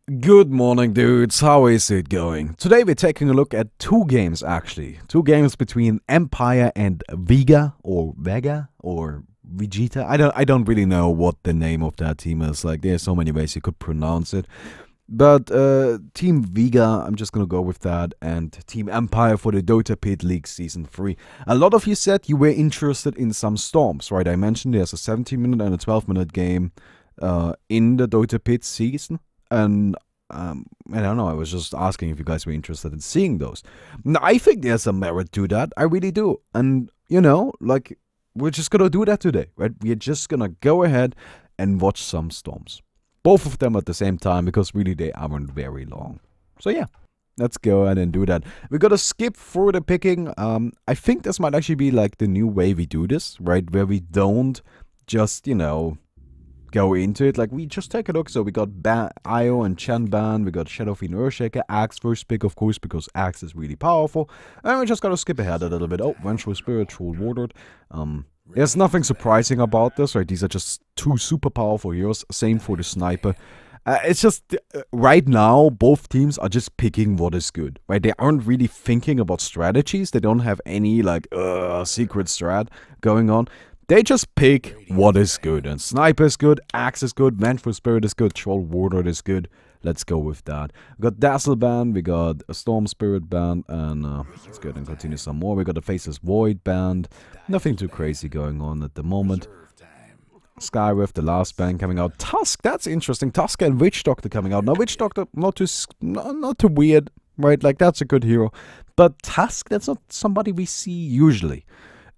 Good morning, dudes. How is it going? Today we're taking a look at two games, actually. Two games between Empire and Vega, or Vega, or Vegeta. I don't really know what the name of that team is. Like, there's so many ways you could pronounce it. But Team Vega, I'm just gonna go with that, and Team Empire for the Dota Pit League Season 3. A lot of you said you were interested in some storms, right? I mentioned there's a 17-minute and a 12-minute game in the Dota Pit season. And I don't know, I was just asking if you guys were interested in seeing those. Now, I think there's some merit to that. I really do. And, you know, like, we're just gonna do that today, right? We're just gonna go ahead and watch some storms. Both of them at the same time, because really they aren't very long. So yeah, let's go ahead and do that. We gotta skip through the picking. I think this might actually be like the new way we do this, right? Where we don't just, you know, go into it. Like, we just take a look. So we got Io and Chen Ban, we got Shadow Fiend Earthshaker, Axe first pick, of course, because Axe is really powerful. And we just gotta skip ahead a little bit. Oh, Vengeful Spirit, Troll Warlord. There's nothing surprising about this, right? These are just two super powerful heroes. Same for the Sniper. It's just, right now, both teams are just picking what is good, right? They aren't really thinking about strategies. They don't have any, like, secret strat going on. They just pick what is good, and Sniper is good, Axe is good, Vengeful Spirit is good, Troll Warlord is good. Let's go with that. We got Dazzle band, we got a Storm Spirit band, and let's go ahead and continue some more. We got a Faceless Void band. Nothing too crazy going on at the moment. Skyrift, the last band coming out. Tusk, that's interesting. Tusk and Witch Doctor coming out. Now, Witch Doctor, not too weird, right? Like, that's a good hero. But Tusk, that's not somebody we see usually.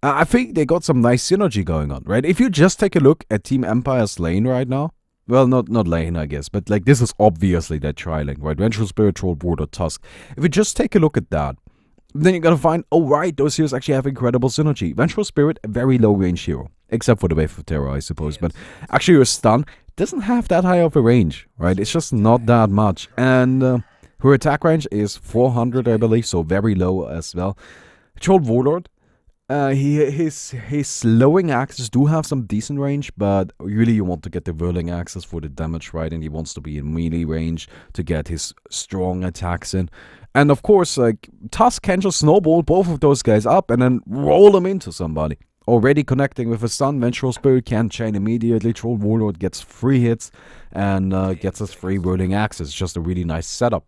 I think they got some nice synergy going on, right? If you just take a look at Team Empire's lane right now, well, not lane, I guess, but like, this is obviously their tri-lane, right? Vengeful Spirit, Troll, Warlord, Tusk. If you just take a look at that, then you're gonna find, oh right, those heroes actually have incredible synergy. Vengeful Spirit, a very low range hero, except for the Wave of Terror, I suppose, but actually your stun doesn't have that high of a range, right? It's just not that much, and her attack range is 400, I believe, so very low as well. Troll Warlord, his slowing axes do have some decent range, but really you want to get the whirling axes for the damage, right? And he wants to be in melee range to get his strong attacks in. And of course, like, Tusk can just snowball both of those guys up and then roll them into somebody. Already connecting with a stun, Vengeful Spirit can chain immediately, Troll Warlord gets 3 hits and gets us 3 whirling axes. Just a really nice setup.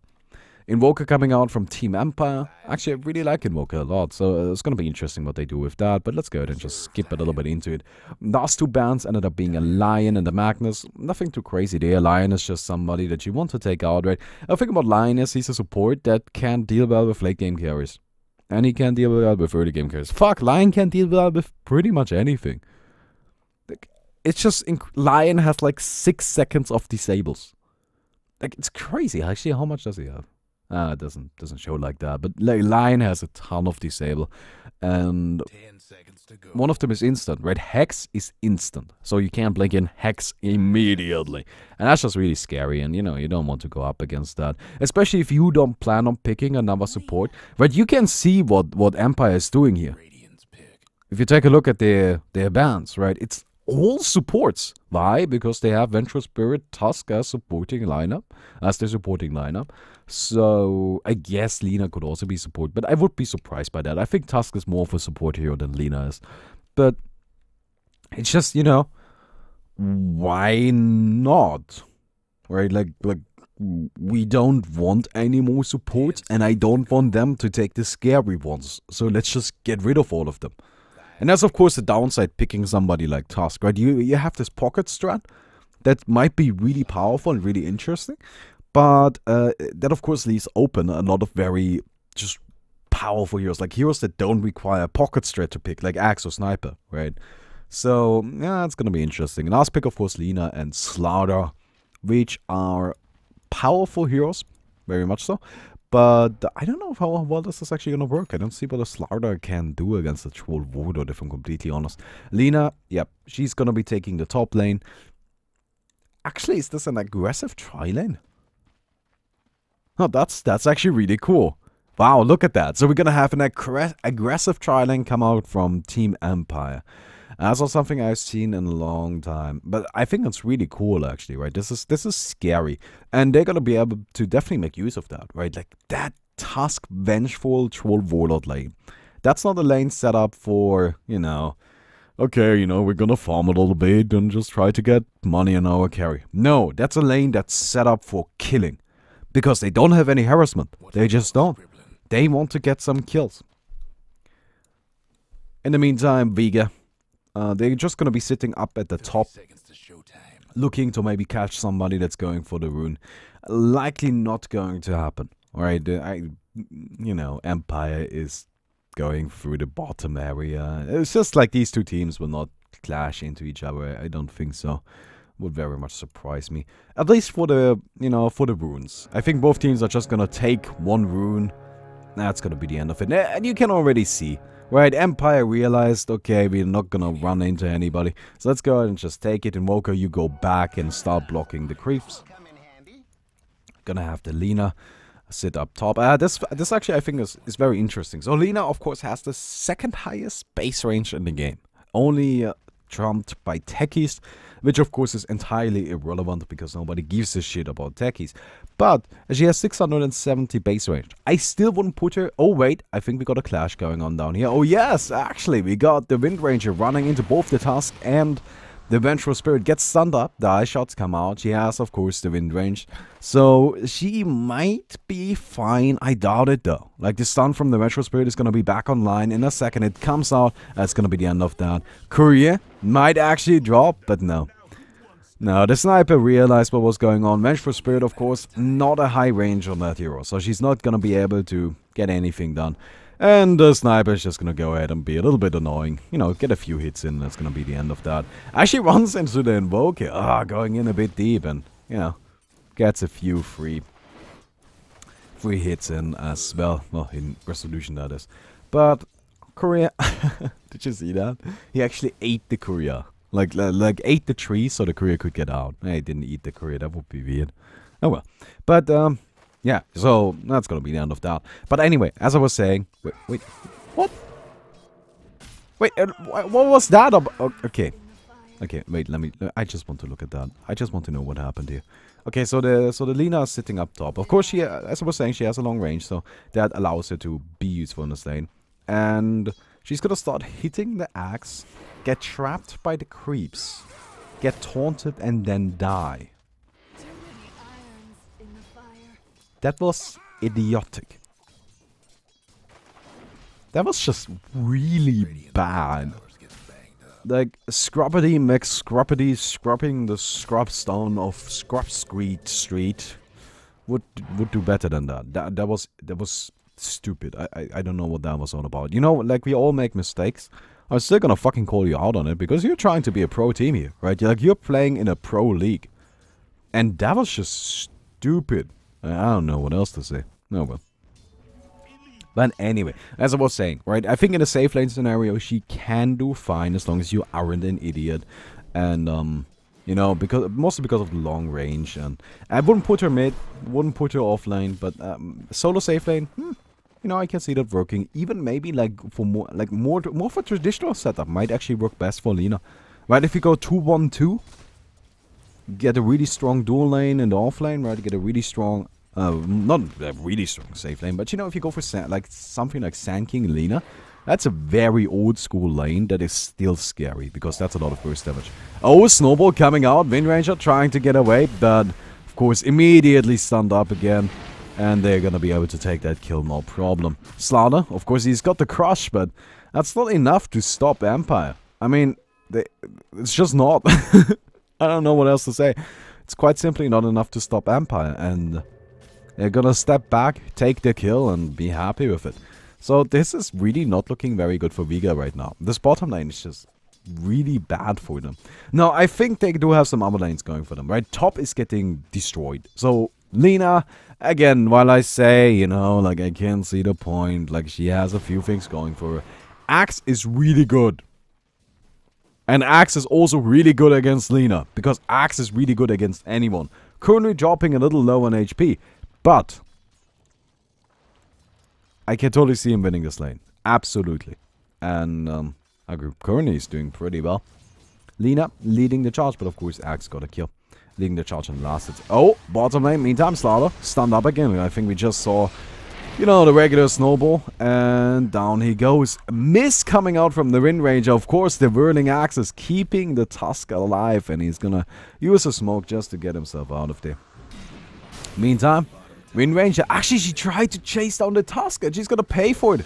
Invoker coming out from Team Empire. Actually, I really like Invoker a lot, so it's going to be interesting what they do with that, but let's go ahead and just skip a little bit into it. Last two bands ended up being a Lion and a Magnus. Nothing too crazy there. Lion is just somebody that you want to take out, right? I think about Lion is he's a support that can deal well with late game carries. And he can deal well with early game carries. Fuck, Lion can deal well with pretty much anything. Like, it's just, Lion has like 6 seconds of disables. Like, it's crazy. Actually, how much does he have? It doesn't show like that, but like, Lion has a ton of disable, and 10 seconds to go. One of them is instant, right? Hex is instant, so you can't blink in Hex immediately, and that's just really scary, and you know, you don't want to go up against that, especially if you don't plan on picking another support, right? You can see what Empire is doing here. If you take a look at their bans, right, it's all supports. Why? Because they have Vengeful Spirit, Tusk as supporting lineup, as their supporting lineup. So I guess Lina could also be support, but I would be surprised by that. I think Tusk is more of a support hero than Lina is. But it's just, you know, why not? Right? Like we don't want any more supports, and I don't want them to take the scary ones. So let's just get rid of all of them. And that's, of course, the downside picking somebody like Tusk, right? You have this pocket strat that might be really powerful and really interesting, but that, of course, leaves open a lot of very just powerful heroes, like heroes that don't require pocket strat to pick, like Axe or Sniper, right? So, yeah, it's going to be interesting. Last pick, of course, Lina and Slaughter, which are powerful heroes, very much so. But I don't know how well this is actually going to work. I don't see what a Slaughter can do against a Troll Warlord, if I'm completely honest. Lina, yep, she's going to be taking the top lane. Actually, is this an aggressive tri-lane? Oh, that's actually really cool. Wow, look at that. So we're going to have an aggressive tri-lane come out from Team Empire. That's not something I've seen in a long time. But I think it's really cool, actually, right? This is scary. And they're going to be able to definitely make use of that, right? Like, that Tusk Vengeful Troll Warlord lane. That's not a lane set up for, you know, okay, you know, we're gonna farm a little bit and just try to get money in our carry. No, that's a lane that's set up for killing. Because they don't have any harassment. They just don't. They want to get some kills. In the meantime, Vega, they're just gonna be sitting up at the top, looking to maybe catch somebody that's going for the rune. Likely not going to happen. Alright, you know, Empire is going through the bottom area. It's just like these two teams will not clash into each other. I don't think so. Would very much surprise me. At least for the, you know, for the runes. I think both teams are just gonna take one rune. That's gonna be the end of it. And you can already see, right? Empire realized, okay, we're not gonna run into anybody. So let's go ahead and just take it. Invoker, you go back and start blocking the creeps. Gonna have the Lina sit up top. This actually I think is very interesting. So Lina, of course, has the second highest base range in the game. Only trumped by techies, which of course is entirely irrelevant because nobody gives a shit about techies. But she has 670 base range. I still wouldn't put her... Oh wait, I think we got a clash going on down here. Oh yes, actually, we got the Wind Ranger running into both the Tusk and the Vengeful Spirit. Gets stunned up, the eye shots come out. She has, of course, the Wind Range. So she might be fine. I doubt it though. Like, the stun from the Vengeful Spirit is going to be back online in a second. It comes out. That's going to be the end of that. Courier might actually drop, but no. No, the sniper realized what was going on. Vengeful Spirit, of course, not a high range on that hero. So she's not going to be able to get anything done. And the sniper is just going to go ahead and be a little bit annoying. You know, get a few hits in. That's going to be the end of that. Actually runs into the Invoker. Going in a bit deep and, you know, gets a few free hits in as well. Well, in resolution that is. But Courier, did you see that? He actually ate the Courier. Like ate the tree so the Courier could get out. He didn't eat the Courier. That would be weird. Oh well. But yeah, so that's gonna be the end of that. But anyway, as I was saying, wait, what? Wait, what was that? Okay, wait, I just want to look at that. I just want to know what happened here. Okay, so the Lina is sitting up top. Of course, she, as I was saying, she has a long range, so that allows her to be useful in this lane. And she's gonna start hitting the axe, get trapped by the creeps, get taunted, and then die. That was idiotic. That was just really bad. Like, Scrubbity McScrubbity scrubbing the scrub stone of Scrub Street would do better than that. That was stupid. I don't know what that was all about. You know, like, we all make mistakes. I'm still gonna fucking call you out on it because you're trying to be a pro team here, right? You're playing in a pro league. And that was just stupid. I don't know what else to say. No, well. But anyway, as I was saying, right, I think in a safe lane scenario, she can do fine as long as you aren't an idiot. And, you know, mostly because of the long range. And I wouldn't put her mid, wouldn't put her off lane, but solo safe lane, you know, I can see that working. Even maybe like for more for traditional setup might actually work best for Lina. Right, if you go 2-1-2, get a really strong dual lane in the off lane, right? Get a really strong, not a really strong safe lane, but you know, if you go for like something like Sand King Lina, that's a very old school lane that is still scary because that's a lot of burst damage. Oh, Snowball coming out, Wind Ranger trying to get away, but of course immediately stunned up again, and they're gonna be able to take that kill no problem. Slaughter, of course, he's got the crush, but that's not enough to stop Empire. I mean, it's just not. I don't know what else to say. It's quite simply not enough to stop Empire, and they're gonna step back, take the kill, and be happy with it. So this is really not looking very good for Vega right now. This bottom lane is just really bad for them. Now, I think they do have some other lanes going for them, right? Top is getting destroyed. So, Lina, again, while I say, you know, like, I can't see the point, like, she has a few things going for her. Axe is really good. And Axe is also really good against Lina, because Axe is really good against anyone. Currently dropping a little low on HP, but I can totally see him winning this lane. Absolutely. And Our group currently is doing pretty well. Lina leading the charge, but of course Axe got a kill. Leading the charge and lasted. Oh, bottom lane. Meantime, Slaughter stunned up again. I think we just saw, you know, the regular snowball. And down he goes. Miss coming out from the wind range. Of course, the whirling axe is keeping the Tusk alive. And he's gonna use a smoke just to get himself out of there. Meantime, wind ranger. Actually, she tried to chase down the Tusk. And she's gonna pay for it.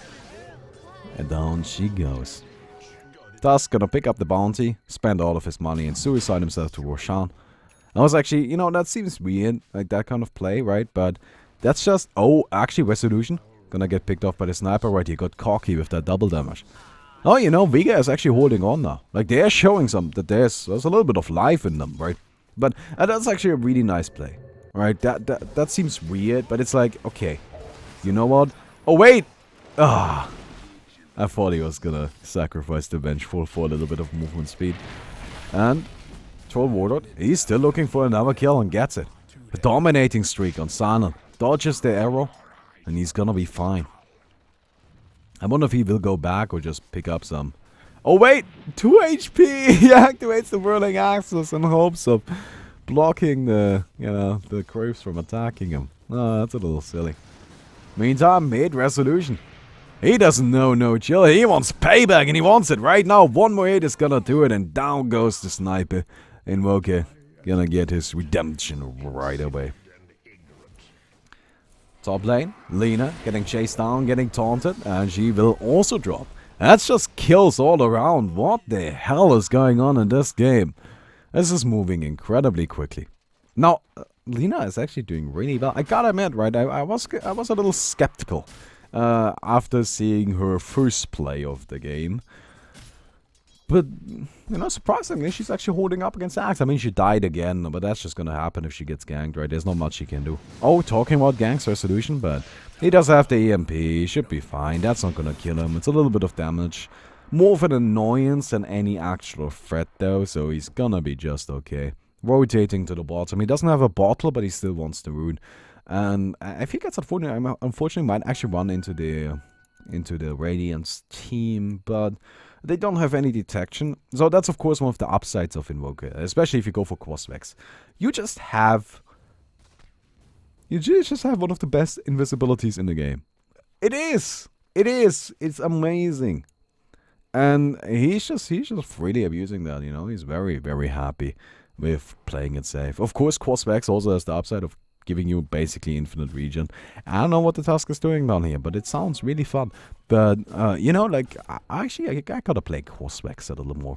And down she goes. Tusk gonna pick up the bounty. Spend all of his money and suicide himself to Roshan. I was actually, you know, that seems weird, like that kind of play, right? But that's just, oh, actually Resolution gonna get picked off by the sniper right here. Got cocky with that double damage. Oh, you know, Vega is actually holding on now. Like, they're showing that there's a little bit of life in them, right? But that's actually a really nice play, right? That seems weird, but it's like, okay, you know what? Oh, wait! Ah, I thought he was gonna sacrifice the Vengeful for a little bit of movement speed. And Troll Warlord, he's still looking for another kill and gets it. A dominating streak on Sanan. Dodges the arrow, and he's gonna be fine. I wonder if he will go back or just pick up some. Oh wait! 2 HP! He activates the whirling axes in hopes of blocking the, you know, the creeps from attacking him. Oh, that's a little silly. Meantime, mid Resolution. He doesn't know no chill. He wants payback, and he wants it right now. One more hit is gonna do it, and down goes the sniper. Invoker gonna get his redemption right away. Top lane, Lina getting chased down, getting taunted, and she will also drop. That's just kills all around. What the hell is going on in this game? This is moving incredibly quickly. Now, Lina is actually doing really well. I gotta admit, right? I was a little skeptical after seeing her first play of the game. But, you know, surprisingly, she's actually holding up against Axe. I mean, she died again, but that's just gonna happen if she gets ganked, right? There's not much she can do. Oh, talking about ganks Resolution, but he does have the EMP. He should be fine. That's not gonna kill him. It's a little bit of damage. More of an annoyance than any actual threat, though, so he's gonna be just okay. Rotating to the bottom. He doesn't have a bottle, but he still wants the rune. And I think that's unfortunately might actually run into the Radiance team, but they don't have any detection. So that's of course one of the upsides of Invoker, especially if you go for Crossvex. You just have one of the best invisibilities in the game. It is. It's amazing. And he's just really abusing that, you know. He's very, very happy with playing it safe. Of course, Crossvex also has the upside of giving you basically infinite regen. I don't know what the Tusk is doing down here, but it sounds really fun. But, you know, like, I gotta play Crossvex a little more.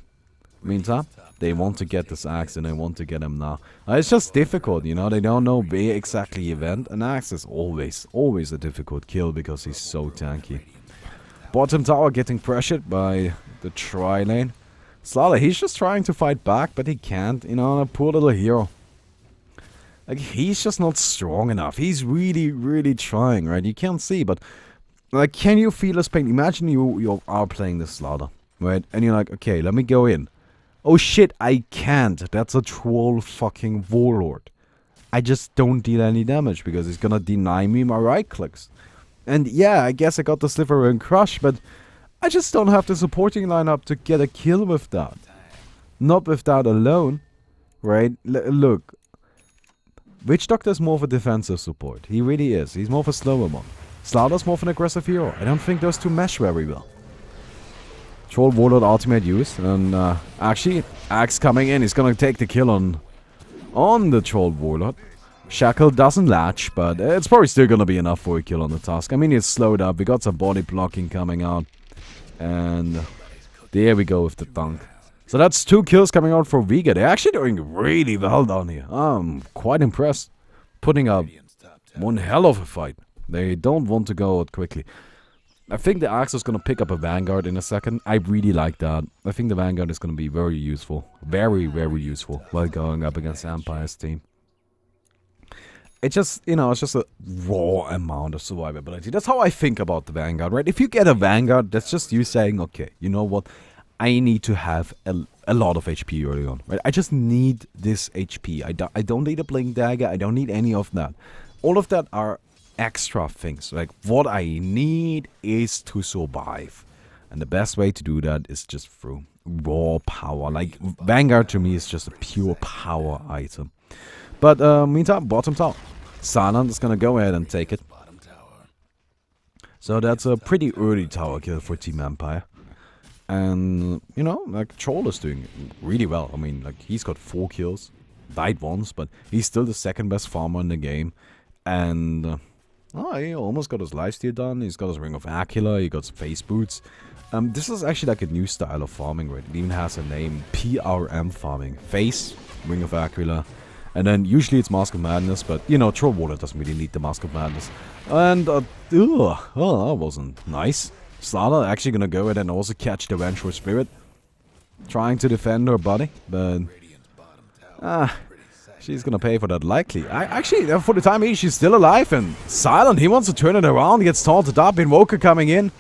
Meantime, they want to get this Axe and they want to get him now. It's just difficult, you know, they don't know where exactly he went. And Axe is always a difficult kill because he's so tanky. Bottom tower getting pressured by the tri-lane. Slaughter, he's just trying to fight back, but he can't, you know, a poor little hero. Like, he's just not strong enough. He's really, really trying, right? You can't see, but, like, can you feel his pain? Imagine you are playing this Slaughter, right? And you're like, okay, let me go in. Oh shit, I can't. That's a troll fucking warlord. I just don't deal any damage because he's gonna deny me my right clicks. And yeah, I guess I got the Sliver and Crush, but I just don't have the supporting lineup to get a kill with that. Not with that alone, right? Look. Witch Doctor is more of a defensive support. He really is. He's more of a slower one. Slaughter's more of an aggressive hero. I don't think those two mesh very well. Troll Warlord ultimate use. And actually, Axe coming in. He's gonna take the kill on the Troll Warlord. Shackle doesn't latch, but it's probably still gonna be enough for a kill on the Tusk. I mean, it's slowed up. We got some body blocking coming out. And there we go with the dunk. So that's 2 kills coming out for Vega. They're actually doing really well down here. I'm quite impressed. Putting up one hell of a fight. They don't want to go out quickly. I think the Axe is going to pick up a Vanguard in a second. I really like that. I think the Vanguard is going to be very useful. Very, very useful while going up against Empire's team. It's just, you know, it's just a raw amount of survivability. That's how I think about the Vanguard, right? If you get a Vanguard, that's just you saying, okay, you know what? I need to have a lot of HP early on, right? I just need this HP. I don't need a Blink Dagger. I don't need any of that. All of that are extra things. Like, what I need is to survive. And the best way to do that is just through raw power. Like, Vanguard to me is just a pure power item. But meantime, bottom tower. Silent is gonna go ahead and take it. So that's a pretty early tower kill for Team Empire. And, you know, like, Troll is doing really well. I mean, like, he's got 4 kills. Died once, but he's still the second best farmer in the game. And, he almost got his lifesteal done. He's got his Ring of Aquila. He got Space Boots. This is actually like a new style of farming, right? It even has a name, PRM farming. Face, Ring of Aquila. And then usually it's Mask of Madness, but, you know, Troll Water doesn't really need the Mask of Madness. And, that wasn't nice. Slaughter actually gonna go ahead and also catch the Vengeful Spirit. Trying to defend her body, but... she's gonna pay for that likely. Actually, for the time being, she's still alive, and Silent, he wants to turn it around, gets taunted up, Invoker coming in.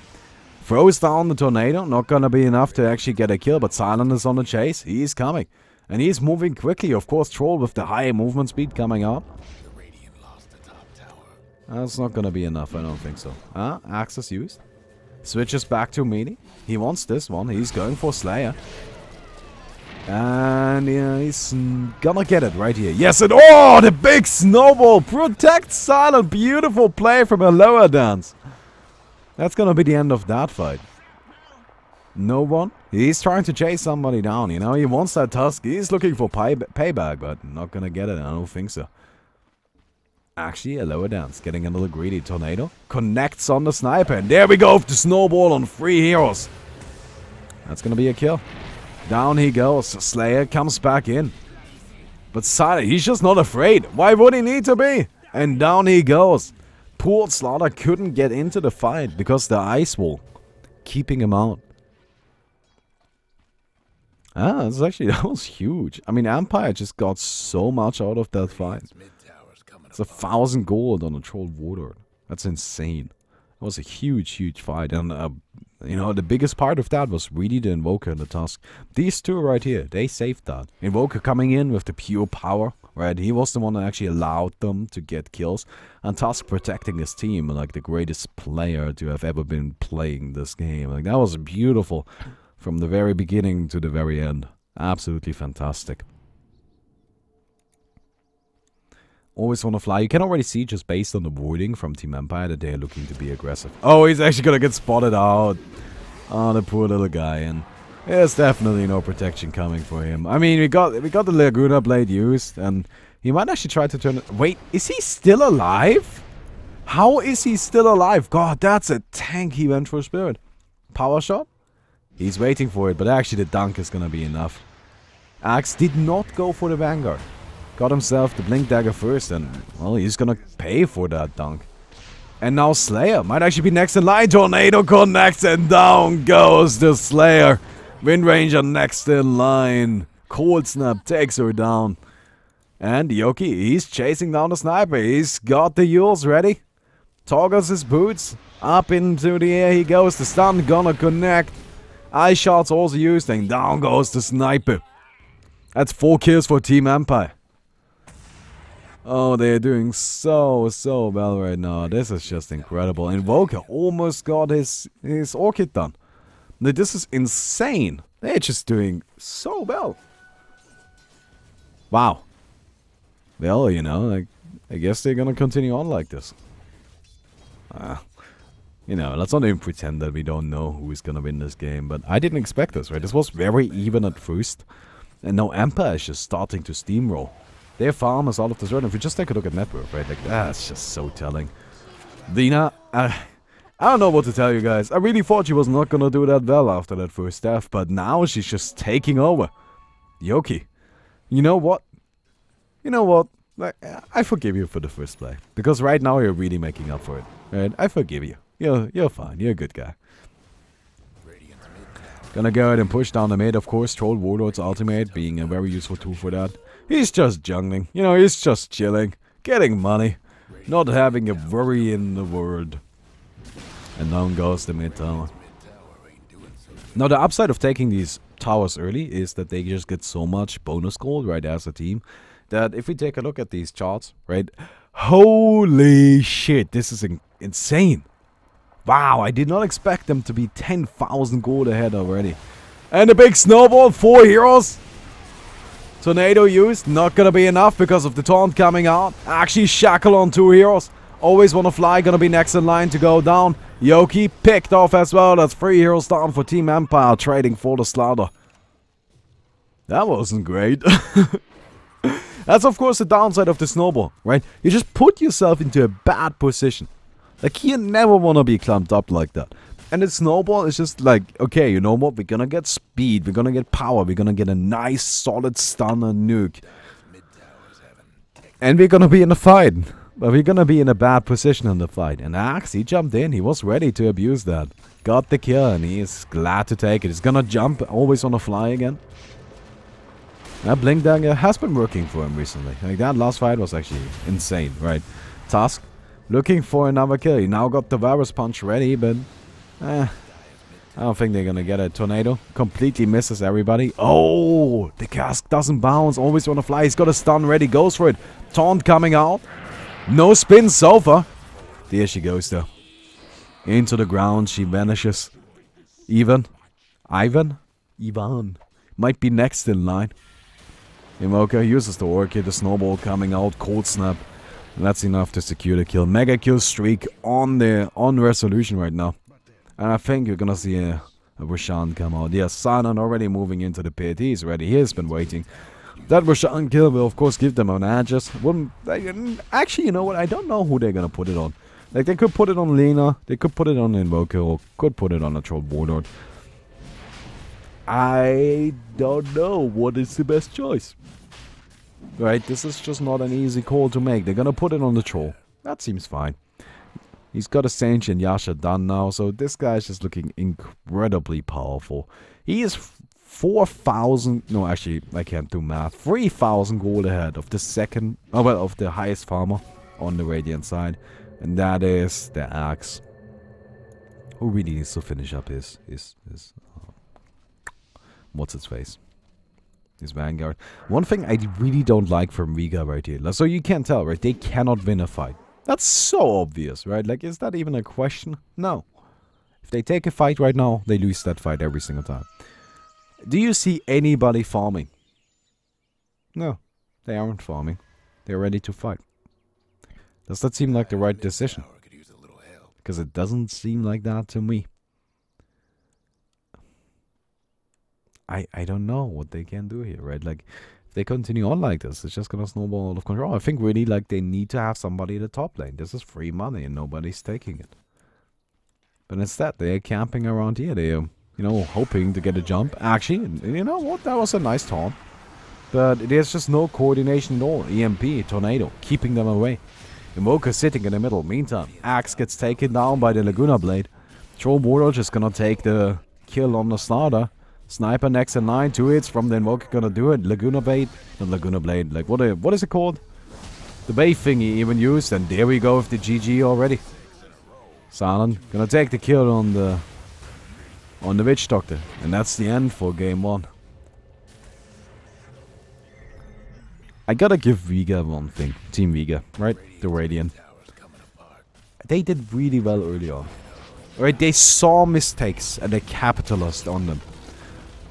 Throws down the tornado, not gonna be enough to actually get a kill, but Silent is on the chase, he's coming. And he's moving quickly, of course, Troll with the high movement speed coming up. That's not gonna be enough, I don't think so. Access used. Switches back to Mini. He wants this one. He's going for Slayer. And yeah, he's gonna get it right here. Yes, and oh, the big snowball protects Silent. Beautiful play from a lower dance. That's gonna be the end of that fight. No one. He's trying to chase somebody down, you know. He wants that tusk. He's looking for payback, but not gonna get it. I don't think so. Actually, a lower dance, getting a little greedy. Tornado connects on the sniper, and there we go with the snowball on 3 heroes. That's gonna be a kill. Down he goes. Slayer comes back in, but Silent, he's just not afraid. Why would he need to be? And down he goes. Poor Slaughter couldn't get into the fight because the ice wall keeping him out. That was huge. I mean, Empire just got so much out of that fight. It's 1,000 gold on a Troll Warlord. That's insane. It was a huge, huge fight. And, you know, the biggest part of that was really the Invoker and the Tusk. These two right here, they saved that. Invoker coming in with the pure power, right? He was the one that actually allowed them to get kills. And Tusk protecting his team, like the greatest player to have ever been playing this game. Like, that was beautiful from the very beginning to the very end. Absolutely fantastic. Always want to fly. You can already see just based on the wording from Team Empire that they are looking to be aggressive. Oh, he's actually gonna get spotted out. Oh, the poor little guy. And there's definitely no protection coming for him. I mean, we got the Laguna Blade used, and he might actually try to turn it. Wait, is he still alive? How is he still alive? God, that's a tanky Vengeful Spirit. Power shot? He's waiting for it, but actually the dunk is gonna be enough. Axe did not go for the Vanguard. Got himself the Blink Dagger first, and, well, he's gonna pay for that dunk. And now Slayer might actually be next in line. Tornado connects, and down goes the Slayer. Wind Ranger next in line. Cold Snap takes her down. And Yoki, he's chasing down the sniper. He's got the Yules ready. Toggles his boots. Up into the air he goes. The stun gonna connect. Ice shots also used, and down goes the sniper. That's 4 kills for Team Empire. Oh, they're doing so well right now. This is just incredible. Invoker almost got his Orchid done. This is insane. They're just doing so well. Wow. Well, you know, like, I guess they're gonna continue on like this. You know, let's not even pretend that we don't know who is gonna win this game. But I didn't expect this, right? This was very even at first. And now Empire is just starting to steamroll. Their farm is all of this run. If we just take a look at net worth, right? Like, that's just so telling. Dina, I don't know what to tell you guys. I really thought she was not gonna do that well after that first death, but now she's just taking over. Yoki, you know what? You know what? Like, I forgive you for the first play. Because right now you're really making up for it. Right? I forgive you. You're fine. You're a good guy. Gonna go ahead and push down the mid, of course. Troll Warlord's ultimate being a very useful tool for that. He's just jungling. You know, he's just chilling. Getting money. Not having a worry in the world. And down goes the mid tower. Now, the upside of taking these towers early is that they just get so much bonus gold, right, as a team. That if we take a look at these charts, right. Holy shit, this is insane. Wow, I did not expect them to be 10,000 gold ahead already. And a big snowball, 4 heroes. Tornado used, not gonna be enough because of the taunt coming out. Actually, shackle on 2 heroes. Always wanna fly, gonna be next in line to go down. Yoki picked off as well. That's 3 heroes down for Team Empire, trading for the slaughter. That wasn't great. That's of course the downside of the snowball, right? You just put yourself into a bad position. Like, you never wanna be clumped up like that. And the snowball is just like, okay, you know what? We're gonna get speed, we're gonna get power, we're gonna get a nice solid stun and nuke. And we're gonna be in a fight. But we're gonna be in a bad position in the fight. And Axe, he jumped in, he was ready to abuse that. Got the kill and he is glad to take it. He's gonna jump, always on a fly again. That Blink Dagger has been working for him recently. Like, that last fight was actually insane, right? Tusk, looking for another kill. He now got the Virus Punch ready, but I don't think they're gonna get a Tornado. Completely misses everybody. Oh, the cask doesn't bounce. Always on a fly. He's got a stun ready. Goes for it. Taunt coming out. No spin so far. There she goes though. Into the ground. She vanishes. Ivan. Might be next in line. Invoker uses the Orchid. The Snowball coming out. Cold Snap. And that's enough to secure the kill. Mega kill streak on Resolution right now. And I think you're gonna see a Roshan come out. Yes, Sanan already moving into the pit. He's ready. He has been waiting. That Roshan kill will of course give them an edges. Actually, you know what? I don't know who they're gonna put it on. Like, they could put it on Lena, they could put it on Invoker, or could put it on a Troll Warlord. I don't know what is the best choice. Right, this is just not an easy call to make. They're gonna put it on the Troll. That seems fine. He's got a Sage and Yasha done now, so this guy's just looking incredibly powerful. He is 4,000, no actually, I can't do math, 3,000 gold ahead of the second, oh well, of the highest farmer on the Radiant side. And that is the Axe. Who really needs to finish up his what's its face? His Vanguard. One thing I really don't like from Vega right here, so you can tell, right, they cannot win a fight. That's so obvious, right? Like, is that even a question? No. If they take a fight right now, they lose that fight every single time. Do you see anybody farming? No. They aren't farming. They're ready to fight. Does that seem like the right decision? Because it doesn't seem like that to me. I don't know what they can do here, right? Like, if they continue on like this, it's just gonna snowball out of control. I think really, like, they need to have somebody in the top lane. This is free money and nobody's taking it. But instead, they're camping around here. They're, you know, hoping to get a jump. Actually, you know what? That was a nice taunt. But there's just no coordination at all. EMP, Tornado, keeping them away. Invoker sitting in the middle. Meantime, Axe gets taken down by the Laguna Blade. Troll Warlord just gonna take the kill on the starter. Sniper next in line, 2 hits from the Invoker gonna do it. Laguna Blade, not Laguna Blade, like what is it called? The Bay thingy even used, and there we go with the GG already. Silent gonna take the kill on the Witch Doctor, and that's the end for game 1. I gotta give Vega one thing, Team Vega, right? The Radiant. They did really well early on. Right, they saw mistakes and they capitalized on them.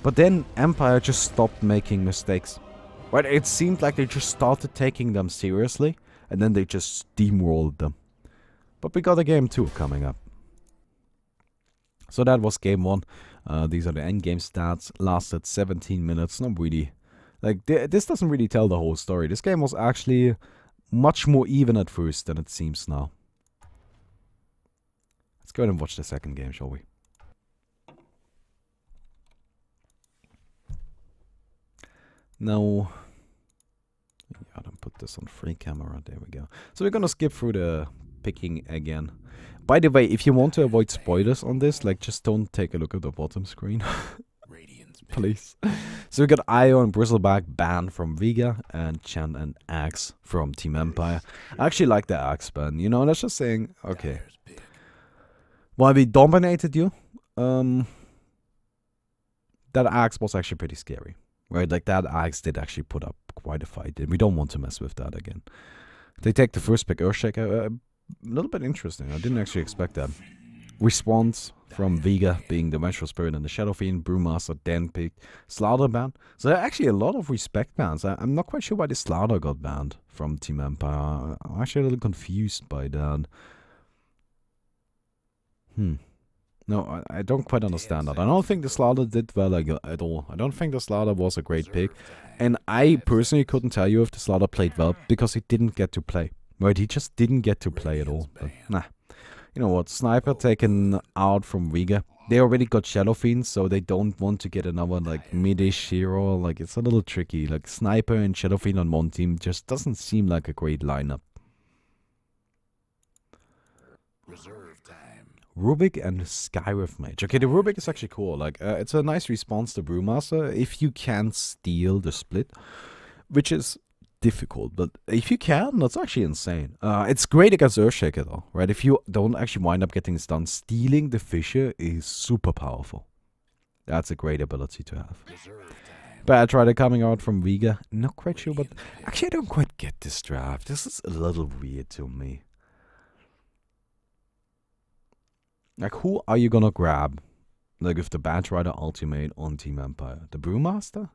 But then Empire just stopped making mistakes. Right, it seemed like they just started taking them seriously, and then they just steamrolled them. But we got a game 2 coming up. So that was game 1. These are the endgame stats. Lasted 17 minutes, not really. Like, this doesn't really tell the whole story. This game was actually much more even at first than it seems now. Let's go ahead and watch the second game, shall we? Now, I don't put this on free camera. There we go. So we're gonna skip through the picking again. By the way, if you want to avoid spoilers on this, like, just don't take a look at the bottom screen. Please. So we got Io and Bristleback banned from Vega, and Chen and Axe from Team Empire. I actually like the Axe ban, you know, that's just saying, okay. While we dominated you, that Axe was actually pretty scary. Right, like, that Axe did actually put up quite a fight, and we don't want to mess with that again. They take the first pick, Earthshaker, a little bit interesting. I didn't actually expect that. response from Vega being the Vengeful Spirit and the Shadow Fiend. Brewmaster then picked Slaughter ban. So there are actually a lot of respect bans. I'm not quite sure why the Slaughter got banned from Team Empire. I'm actually a little confused by that. No, I don't quite understand that. I don't think the Slaughter did well at all. I don't think the Slaughter was a great pick. And I personally couldn't tell you if the Slaughter played well because he didn't get to play. Right, he just didn't get to play at all. But, nah. You know what, Sniper taken out from Vega. They already got Shadow Fiends, so they don't want to get another, like, mid-ish hero. Like, it's a little tricky. Like, Sniper and Shadow Fiend on one team just doesn't seem like a great lineup. Reserve time. Rubik and Skywrath Mage. Okay, the Rubik is actually cool. Like, it's a nice response to Brewmaster if you can steal the split, which is difficult, but if you can, that's actually insane. It's great against Earthshaker though, right? If you don't actually wind up getting stunned, stealing the Fissure is super powerful. That's a great ability to have. Batrider coming out from Vega. Not quite sure, but actually I don't quite get this draft. This is a little weird to me. Like, who are you gonna grab? Like, with the Batrider ultimate on Team Empire? The Brewmaster?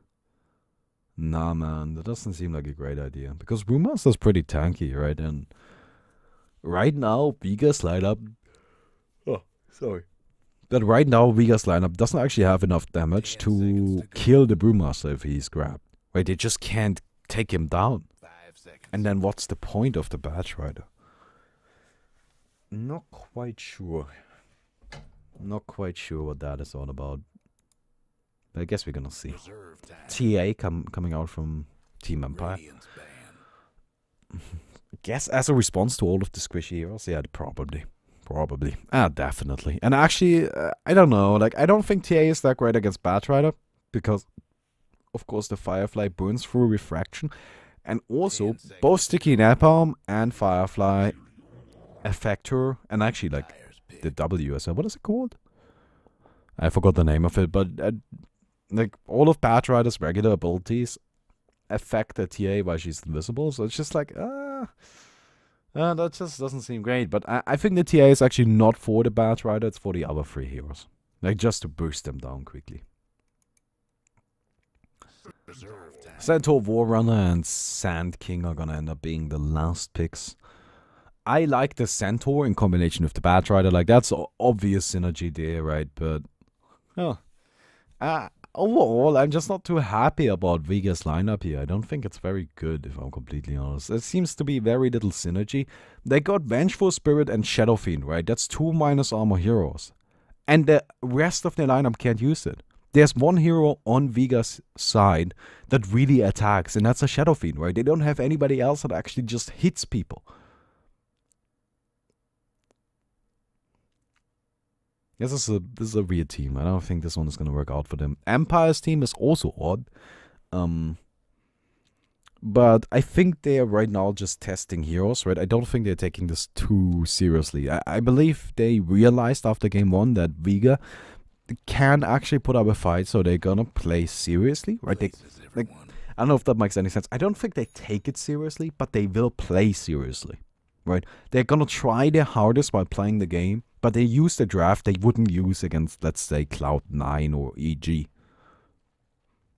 Nah, man, that doesn't seem like a great idea. Because Brewmaster's pretty tanky, right? And right now, Vega's lineup... Oh, sorry. But right now, Vega's lineup doesn't actually have enough damage to kill the Brewmaster if he's grabbed. Right? They just can't take him down. And then what's the point of the Batrider? Not quite sure. Not quite sure what that is all about. I guess we're gonna see. TA coming out from Team Empire. I guess as a response to all of the squishy heroes, yeah, probably. Definitely. And actually, I don't know. Like, I don't think TA is that great against Batrider because, of course, the Firefly burns through refraction, and also both Sticky Napalm and Firefly affect her, and actually, like, the W as well. What is it called? I forgot the name of it, but like, all of Batrider's regular abilities affect the TA while she's invisible, so it's just like, that just doesn't seem great. But I think the TA is actually not for the Batrider, it's for the other three heroes. Like, just to boost them down quickly. Centaur, Warrunner, and Sand King are gonna end up being the last picks. I like the Centaur in combination with the Batrider. Like, that's obvious synergy there, right? But, overall, I'm just not too happy about Vega's lineup here. I don't think it's very good, if I'm completely honest. There seems to be very little synergy. They got Vengeful Spirit and Shadow Fiend, right? That's 2 minus armor heroes. And the rest of their lineup can't use it. There's one hero on Vega's side that really attacks, and that's a Shadow Fiend, right? They don't have anybody else that actually just hits people. This is a weird team. I don't think this one is going to work out for them. Empire's team is also odd. But I think they are right now just testing heroes, right? I don't think they're taking this too seriously. I believe they realized after game 1 that Vega can actually put up a fight, so they're going to play seriously, right? I don't know if that makes any sense. I don't think they take it seriously, but they will play seriously, right? They're going to try their hardest while playing the game. But they use the draft they wouldn't use against, let's say, Cloud9 or EG.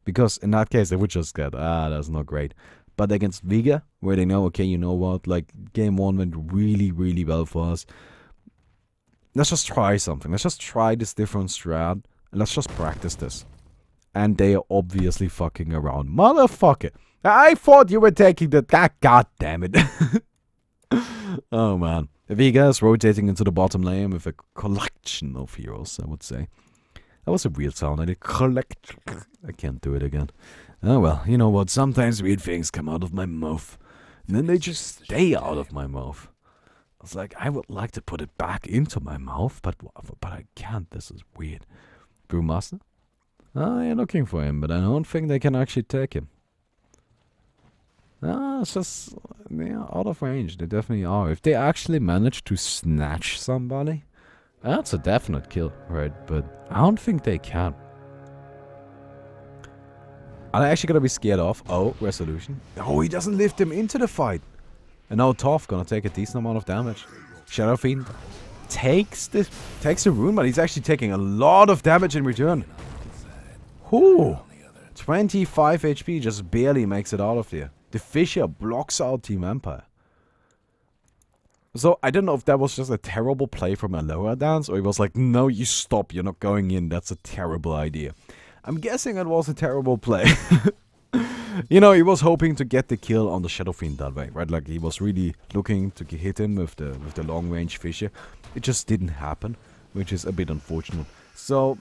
Because in that case, they would just get, that's not great. But against Vega, where they know, okay, you know what, like, game 1 went really, really well for us. Let's just try something. Let's just try this different strat. And let's just practice this. And they are obviously fucking around. Motherfucker. I thought you were taking the... God damn it. Oh, man. Vega is rotating into the bottom lane with a collection of heroes, I would say. That was a weird sound. I did collect. I can't do it again. Oh well, you know what? Sometimes weird things come out of my mouth. And then they just stay out of my mouth. I was like, I would like to put it back into my mouth, but I can't. This is weird. Brewmaster? You're looking for him, but I don't think they can actually take him. It's just, they're out of range. They definitely are. If they actually manage to snatch somebody, that's a definite kill, right? But I don't think they can. Are they actually gonna be scared off? Oh, resolution. Oh, he doesn't lift him into the fight. And now Toph gonna take a decent amount of damage. Shadow Fiend takes the rune, but he's actually taking a lot of damage in return. Whoo! 25 HP, just barely makes it out of there. The Fisher blocks out Team Empire. So, I don't know if that was just a terrible play from a lower dance, or he was like, no, you stop, you're not going in, that's a terrible idea. I'm guessing it was a terrible play. You know, he was hoping to get the kill on the Shadow Fiend that way, right? Like, he was really looking to hit him with the long-range Fisher. It just didn't happen, which is a bit unfortunate. So,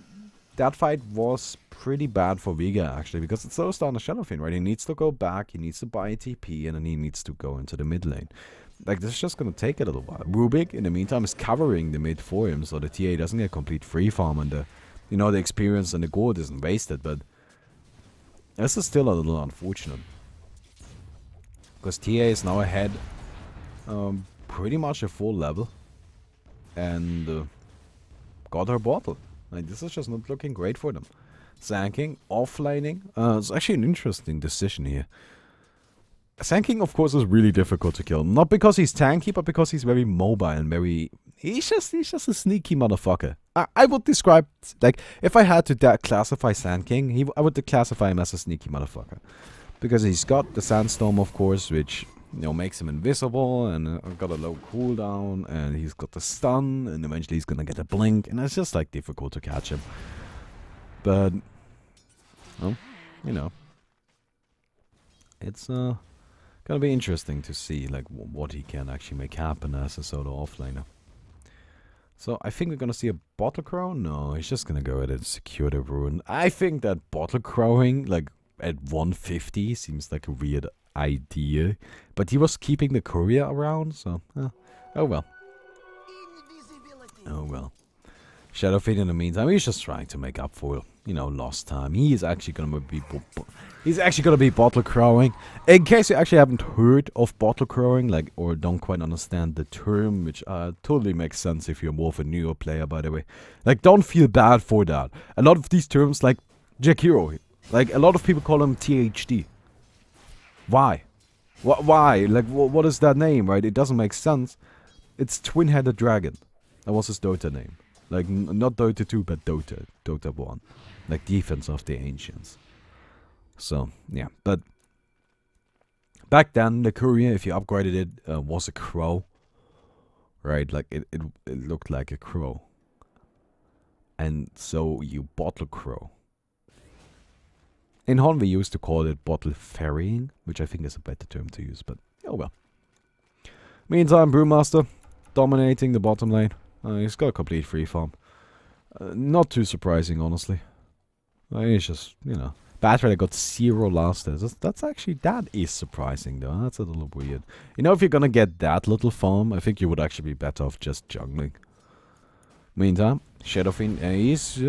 that fight was pretty bad for Vega, actually, because it slows down the Shadow Fiend, right? He needs to go back, he needs to buy a TP, and then he needs to go into the mid lane. Like, this is just gonna take a little while. Rubik, in the meantime, is covering the mid for him, so the TA doesn't get complete free farm, and the, you know, the experience and the gold isn't wasted, but this is still a little unfortunate. Because TA is now ahead pretty much a full level, and got her bottle. Like, this is just not looking great for them. Sanking, offlaning, it's actually an interesting decision here. Sanking, of course, is really difficult to kill. Not because he's tanky, but because he's very mobile and very... He's just a sneaky motherfucker. I would describe... Like, if I had to classify Sand King, I would classify him as a sneaky motherfucker. Because he's got the Sandstorm, of course, which, you know, makes him invisible, and got a low cooldown, and he's got the stun, and eventually he's gonna get a blink, and it's just, like, difficult to catch him. But... well, you know. It's, gonna be interesting to see, like, what he can actually make happen as a solo offlaner. So, I think we're gonna see a Bottle Crow? No, he's just gonna go ahead and secure the rune. I think that Bottle Crowing, like, at 150 seems like a weird idea. But he was keeping the courier around, so, oh well. Oh well. Shadow Fiend in the meantime, he's just trying to make up for, you know, lost time. He is actually gonna be Bottle Crowing. In case you actually haven't heard of Bottle Crowing, like, or don't quite understand the term, which totally makes sense if you're more of a newer player, by the way. Like, don't feel bad for that. A lot of these terms, like Jakiro, like, a lot of people call him THD. Why? Why? Like, what is that name, right? It doesn't make sense. It's Twin-Headed Dragon. That was his Dota name. Like, not Dota 2, but Dota. Dota 1. Like, Defense of the Ancients. So, yeah. But, back then, the courier, if you upgraded it, was a crow. Right? Like, it looked like a crow. And so, you bottle crow. In Hon, we used to call it bottle ferrying, which I think is a better term to use, but, oh well. Meantime, Brewmaster, dominating the bottom lane. He's got a complete free farm. Not too surprising, honestly. He's just, you know. Batrider got 0 last days. That is surprising, though. That's a little weird. You know, if you're gonna get that little farm, I think you would actually be better off just jungling. Meantime, Shadow Fiend, he's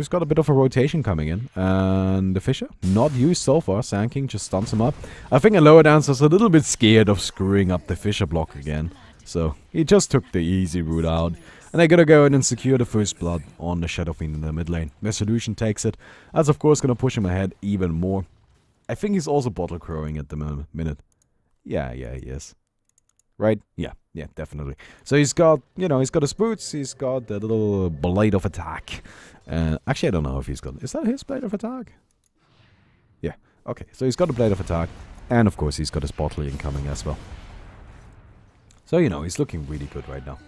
got a bit of a rotation coming in. And the Fisher, not used so far. Sand King just stuns him up. I think a lower dancer is a little bit scared of screwing up the Fisher block again. So, he just took the easy route out. And they're gonna go in and secure the first blood on the Shadow Fiend in the mid lane. Resolution takes it. That's of course gonna push him ahead even more. I think he's also bottle crowing at the minute. Yeah, he is. Right? Yeah, definitely. So he's got, you know, he's got his boots, he's got the little blade of attack. Actually, I don't know if he's got... Is that his blade of attack? Yeah, okay. So he's got a blade of attack. And of course, he's got his bottle incoming as well. So, you know, he's looking really good right now.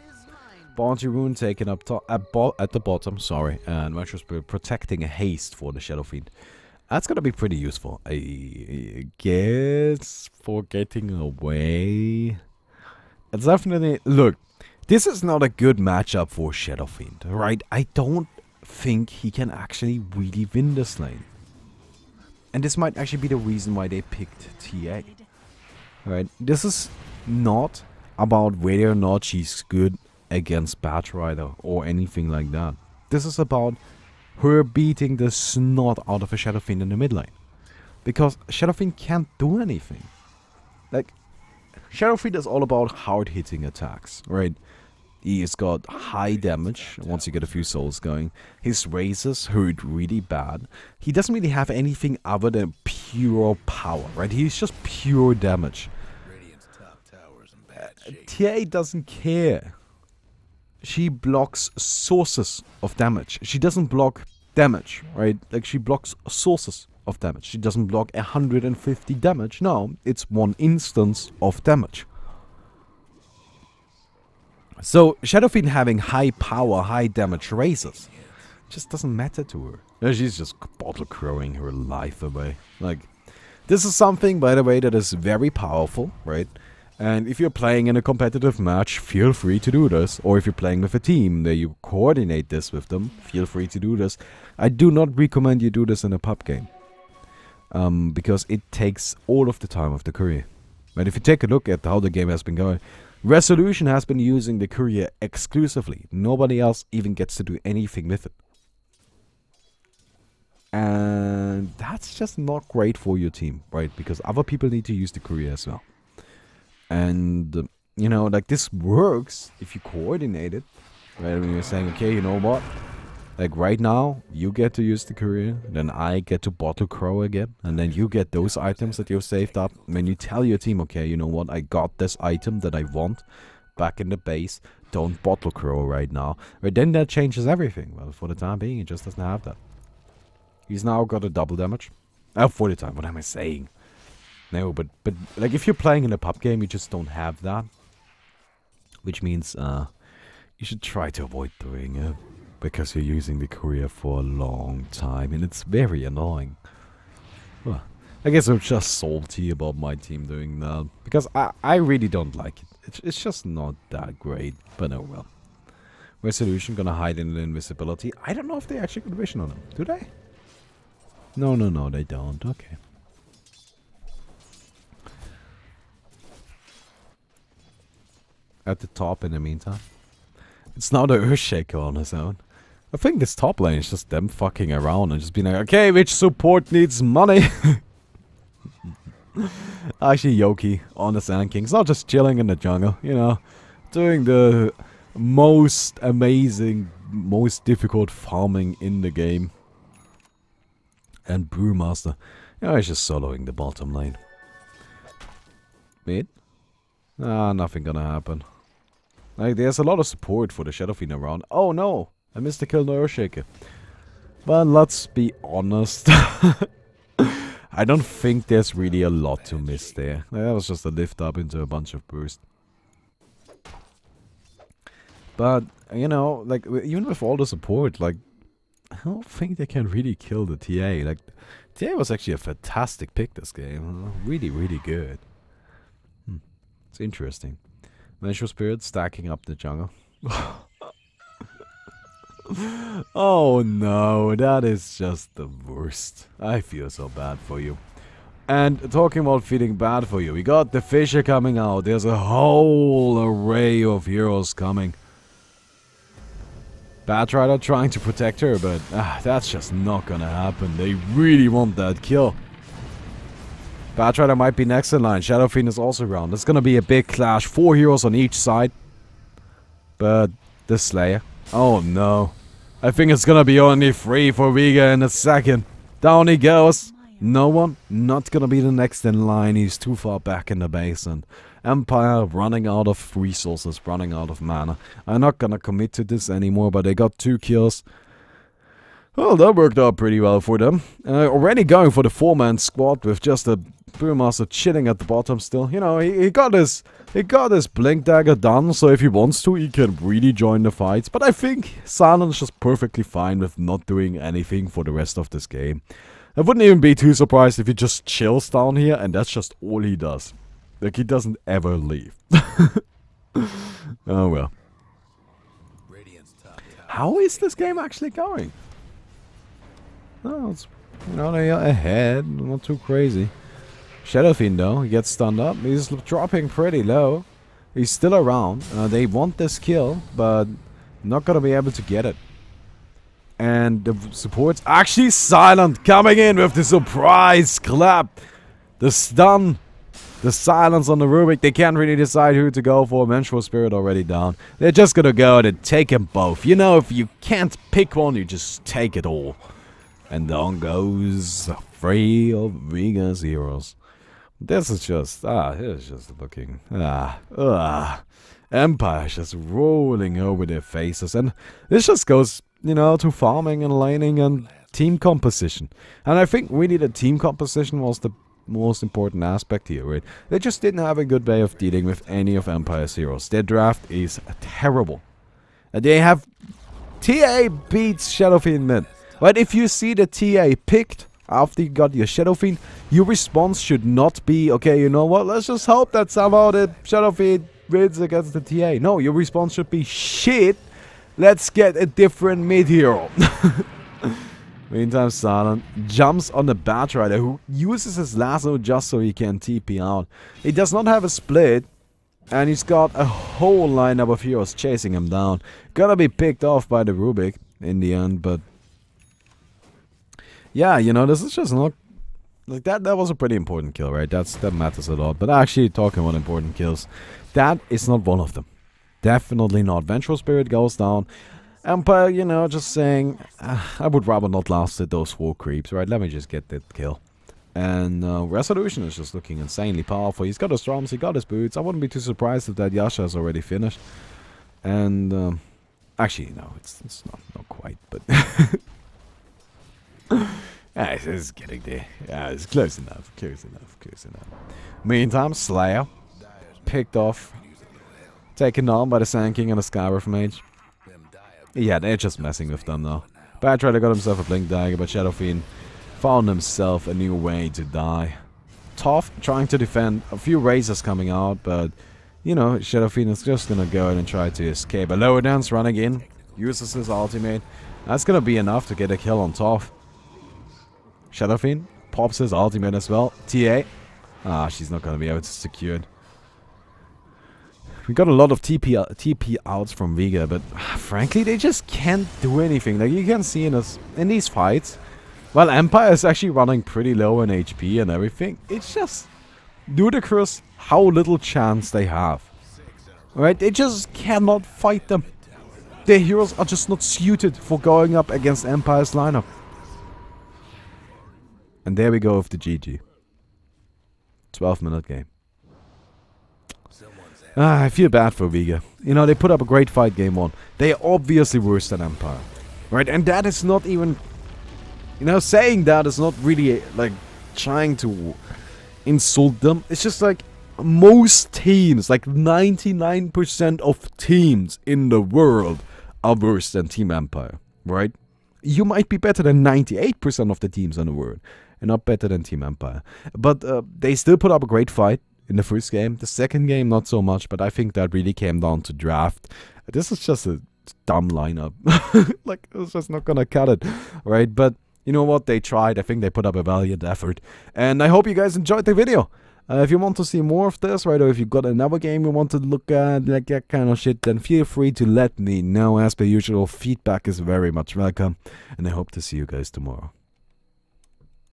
Bounty Rune taken up at the bottom, sorry. And Mattress protecting a haste for the Shadow Fiend. That's gonna be pretty useful. I guess for getting away... It's definitely... Look, this is not a good matchup for Shadow Fiend, right? I don't think he can actually really win this lane. And this might actually be the reason why they picked TA. Right? This is not about whether or not she's good against Batrider or anything like that. This is about her beating the snot out of a Shadow Fiend in the mid lane. Because Shadow Fiend can't do anything. Like, Shadow Fiend is all about hard hitting attacks, right? He's got high damage once you get a few souls going. His razors hurt really bad. He doesn't really have anything other than pure power, right? He's just pure damage. TA doesn't care. she blocks sources of damage. She doesn't block damage, right? Like, she blocks sources of damage. She doesn't block 150 damage. No, it's one instance of damage. So, Shadow Fiend having high power, high damage raises just doesn't matter to her. No, she's just bottle crowing her life away. Like, this is something, by the way, that is very powerful, right? And if you're playing in a competitive match, feel free to do this. Or if you're playing with a team that you coordinate this with them, feel free to do this. I do not recommend you do this in a pub game. Because it takes all of the time of the courier. But if you take a look at how the game has been going, Resolution has been using the courier exclusively. Nobody else even gets to do anything with it. And that's just not great for your team, right? Because other people need to use the courier as well. And, you know, like, this works if you coordinate it. Right, when you're saying, okay, you know what? Like, right now, you get to use the courier, then I get to bottle crow again, and then you get those items that you've saved up. When you tell your team, okay, you know what, I got this item that I want back in the base, don't bottle crow right now. But then that changes everything. Well, for the time being, it just doesn't have that. He's now got a double damage. For the time, what am I saying? No, but like, if you're playing in a pub game, you just don't have that. Which means, you should try to avoid doing it. Because you're using the courier for a long time, and it's very annoying. Well, I guess I'm just salty about my team doing that. Because I really don't like it. It's just not that great, but oh well. Resolution gonna hide in the invisibility. I don't know if they actually got vision on him. Do they? No, they don't. Okay. At the top in the meantime. It's now the Earthshaker on his own. I think this top lane is just them fucking around and just being like, okay, which support needs money? Actually, Yoki on the Sand King's not just chilling in the jungle, you know, doing the most amazing, most difficult farming in the game. And Brewmaster, you know, he's just soloing the bottom lane. Mid? Nothing gonna happen. Like, there's a lot of support for the Shadow Fiend around. Oh no! I missed the kill no Earthshaker. But let's be honest. I don't think there's really a lot to miss there. That was just a lift up into a bunch of burst. But, you know, like, even with all the support, like, I don't think they can really kill the TA. Like, TA was actually a fantastic pick this game. Really, really good. It's interesting. Vengeful Spirit stacking up the jungle. Oh no, that is just the worst. I feel so bad for you. And talking about feeling bad for you, we got the Fisher coming out. There's a whole array of heroes coming. Batrider trying to protect her, but that's just not gonna happen. They really want that kill. Batrider might be next in line. Shadow Fiend is also around. It's gonna be a big clash. 4 heroes on each side. But the Slayer. Oh no. I think it's gonna be only 3 for Vega in a second. Down he goes. No one. Not gonna be the next in line. He's too far back in the base. And Empire running out of resources. Running out of mana. I'm not gonna commit to this anymore. But they got 2 kills. Well, that worked out pretty well for them. Already going for the 4-man squad with just a Brewmaster chilling at the bottom still. You know, he got his Blink Dagger done, so if he wants to, he can really join the fights. But I think Silence is just perfectly fine with not doing anything for the rest of this game. I wouldn't even be too surprised if he just chills down here, and that's just all he does. Like, he doesn't ever leave. Oh well. How is this game actually going? Oh, it's, you know, they're ahead, not too crazy. Shadow Fiend though, he gets stunned up. He's dropping pretty low. He's still around. They want this kill, but not gonna be able to get it. And the support's actually silent, coming in with the surprise clap. The stun, the silence on the Rubik. They can't really decide who to go for. Vengeful Spirit already down. They're just gonna go and take them both. You know, if you can't pick one, you just take it all. And down goes 3 of Vega's heroes. This is just, it's just looking, Empire is just rolling over their faces, and this just goes, you know, to farming and laning and team composition. And I think really the team composition was the most important aspect here, right? They just didn't have a good way of dealing with any of Empire's heroes. Their draft is terrible. And they have TA beats Shadow Fiend mid. But if you see the TA picked after you got your Shadow Fiend, your response should not be, okay, you know what, let's just hope that somehow the Shadow Fiend wins against the TA. No, your response should be, shit, let's get a different mid hero. Meantime, Silent jumps on the Batrider, who uses his lasso just so he can TP out. He does not have a split, and he's got a whole lineup of heroes chasing him down. Gonna be picked off by the Rubik in the end, but yeah, you know, this is just not like that. That was a pretty important kill, right? That matters a lot. But actually, talking about important kills, that is not one of them. Definitely not. Vengeful Spirit goes down. Empire, you know, just saying, I would rather not last at those 4 creeps, right? Let me just get that kill. And Resolution is just looking insanely powerful. He's got his drums, he got his boots. I wouldn't be too surprised if that Yasha is already finished. And actually, no, it's not quite, but yeah, it's getting there. Yeah, it's close enough, close enough, close enough. Meantime, Slayer picked off, taken down by the Sand King and the Skywrath Mage. Yeah, they're just messing with them now. Batrider got himself a Blink Dagger, but Shadow Fiend found himself a new way to die. Toph trying to defend, a few razors coming out, but you know, Shadow Fiend is just gonna go and try to escape. A lower dance running in, uses his ultimate. That's gonna be enough to get a kill on Toph. Shadow Fiend pops his ultimate as well. TA. She's not gonna be able to secure it. We got a lot of TP outs from Vega, but frankly, they just can't do anything. Like you can see in these fights, while Empire is actually running pretty low on HP and everything, it's just ludicrous how little chance they have. Right? They just cannot fight them. Their heroes are just not suited for going up against Empire's lineup. And there we go with the GG. 12-minute game. I feel bad for Vega. You know, they put up a great fight game 1. They are obviously worse than Empire. Right? And that is not even... You know, saying that is not really, like, trying to insult them. It's just like, most teams, like 99% of teams in the world are worse than Team Empire. Right? You might be better than 98% of the teams in the world. And not better than Team Empire. But they still put up a great fight in the first game. The second game, not so much, but I think that really came down to draft. This is just a dumb lineup. Like, it's just not gonna cut it, right? But you know what? They tried. I think they put up a valiant effort. And I hope you guys enjoyed the video. If you want to see more of this, right, or if you've got another game you want to look at, like that kind of shit, then feel free to let me know. As per usual, feedback is very much welcome. And I hope to see you guys tomorrow.